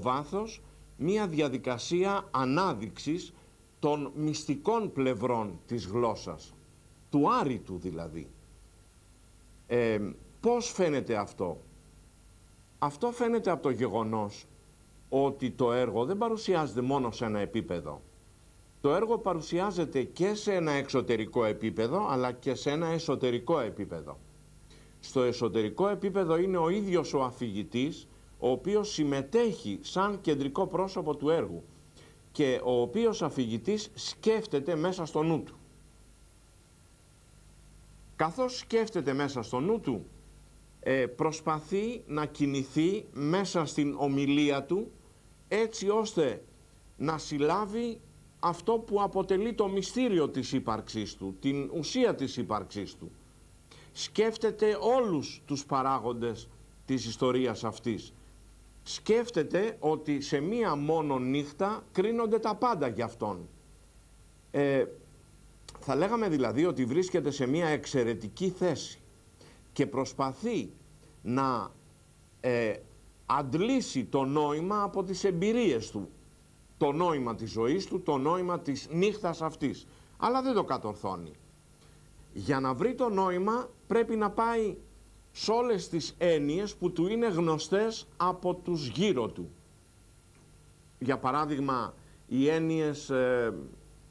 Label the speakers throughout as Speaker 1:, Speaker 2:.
Speaker 1: βάθος μία διαδικασία ανάδειξης των μυστικών πλευρών της γλώσσας, του άρρητου δηλαδή. Πώς φαίνεται αυτό? Αυτό φαίνεται από το γεγονός ότι το έργο δεν παρουσιάζεται μόνο σε ένα επίπεδο. Το έργο παρουσιάζεται και σε ένα εξωτερικό επίπεδο, αλλά και σε ένα εσωτερικό επίπεδο. Στο εσωτερικό επίπεδο είναι ο ίδιος ο αφηγητής, ο οποίος συμμετέχει σαν κεντρικό πρόσωπο του έργου και ο οποίος αφηγητής σκέφτεται μέσα στο νου του. Καθώς σκέφτεται μέσα στο νου του, προσπαθεί να κινηθεί μέσα στην ομιλία του, έτσι ώστε να συλλάβει αυτό που αποτελεί το μυστήριο της ύπαρξής του, την ουσία της ύπαρξής του. Σκέφτεται όλους τους παράγοντες της ιστορίας αυτής. Σκέφτεται ότι σε μία μόνο νύχτα κρίνονται τα πάντα για αυτόν. Θα λέγαμε δηλαδή ότι βρίσκεται σε μία εξαιρετική θέση και προσπαθεί να αντλήσει το νόημα από τις εμπειρίες του, το νόημα της ζωής του, το νόημα της νύχτας αυτής, αλλά δεν το κατορθώνει. Για να βρει το νόημα πρέπει να πάει σε όλες τις έννοιες που του είναι γνωστές από τους γύρω του. Για παράδειγμα, οι έννοιες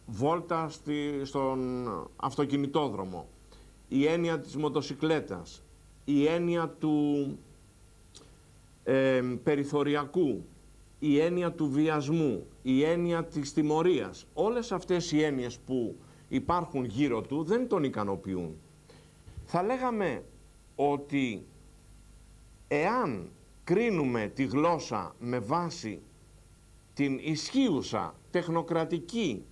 Speaker 1: βόλτα στον αυτοκινητόδρομο, η έννοια της μοτοσικλέτας, η έννοια του περιθωριακού, η έννοια του βιασμού, η έννοια της τιμωρίας. Όλες αυτές οι έννοιες που υπάρχουν γύρω του δεν τον ικανοποιούν. Θα λέγαμε ότι εάν κρίνουμε τη γλώσσα με βάση την ισχύουσα τεχνοκρατική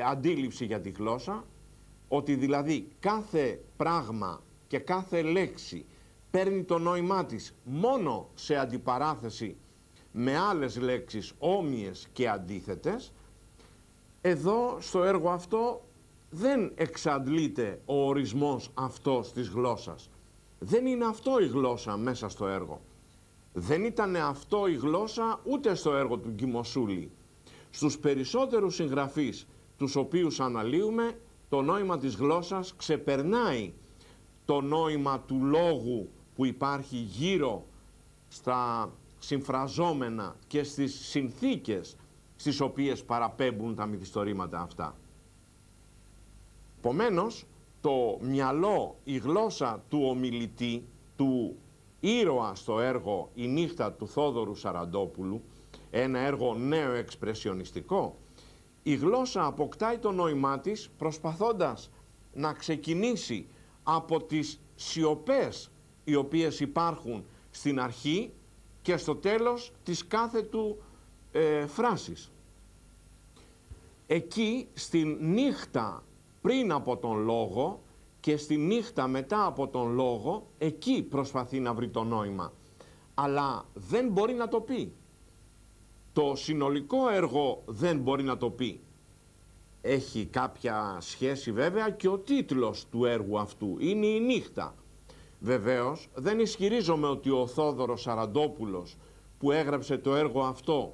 Speaker 1: αντίληψη για τη γλώσσα, ότι δηλαδή κάθε πράγμα και κάθε λέξη παίρνει το νόημά της μόνο σε αντιπαράθεση με άλλες λέξεις όμοιες και αντίθετες, εδώ στο έργο αυτό δεν εξαντλείται ο ορισμός αυτός της γλώσσας. Δεν είναι αυτό η γλώσσα μέσα στο έργο. Δεν ήταν αυτό η γλώσσα ούτε στο έργο του Γκυμοσούλη. Στους περισσότερους συγγραφείς τους οποίους αναλύουμε, το νόημα της γλώσσας ξεπερνάει το νόημα του λόγου που υπάρχει γύρω στα συμφραζόμενα και στις συνθήκες στις οποίες παραπέμπουν τα μυθιστορήματα αυτά. Επομένως, το μυαλό, η γλώσσα του ομιλητή, του ήρωα στο έργο «Η νύχτα» του Θόδωρου Σαραντόπουλου, ένα έργο νέο εξπρεσιονιστικό, η γλώσσα αποκτάει το νόημά της προσπαθώντας να ξεκινήσει από τις σιωπές οι οποίες υπάρχουν στην αρχή και στο τέλος της κάθε του φράσης. Εκεί στην νύχτα πριν από τον λόγο και στη νύχτα μετά από τον λόγο, εκεί προσπαθεί να βρει το νόημα. Αλλά δεν μπορεί να το πει. Το συνολικό έργο δεν μπορεί να το πει. Έχει κάποια σχέση βέβαια και ο τίτλος του έργου αυτού, είναι η νύχτα. Βεβαίως δεν ισχυρίζομαι ότι ο Θόδωρος Σαραντόπουλος που έγραψε το έργο αυτό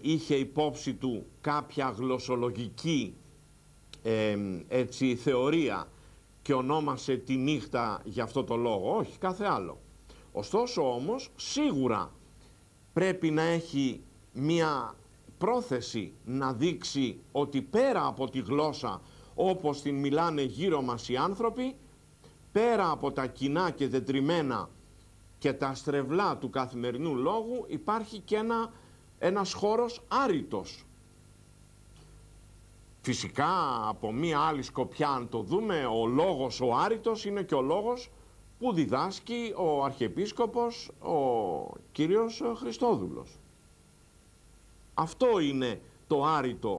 Speaker 1: είχε υπόψη του κάποια γλωσσολογική θεωρία και ονόμασε τη νύχτα για αυτό το λόγο. Όχι, κάθε άλλο. Ωστόσο όμως σίγουρα πρέπει να έχει μία πρόθεση να δείξει ότι πέρα από τη γλώσσα όπως την μιλάνε γύρω μας οι άνθρωποι, πέρα από τα κοινά και τετριμένα και τα στρεβλά του καθημερινού λόγου, υπάρχει και ένας χώρος άρρητος. Φυσικά από μία άλλη σκοπιά αν το δούμε, ο λόγος ο άρρητος είναι και ο λόγος που διδάσκει ο Αρχιεπίσκοπος ο κύριος Χριστόδουλος. Αυτό είναι το άρρητο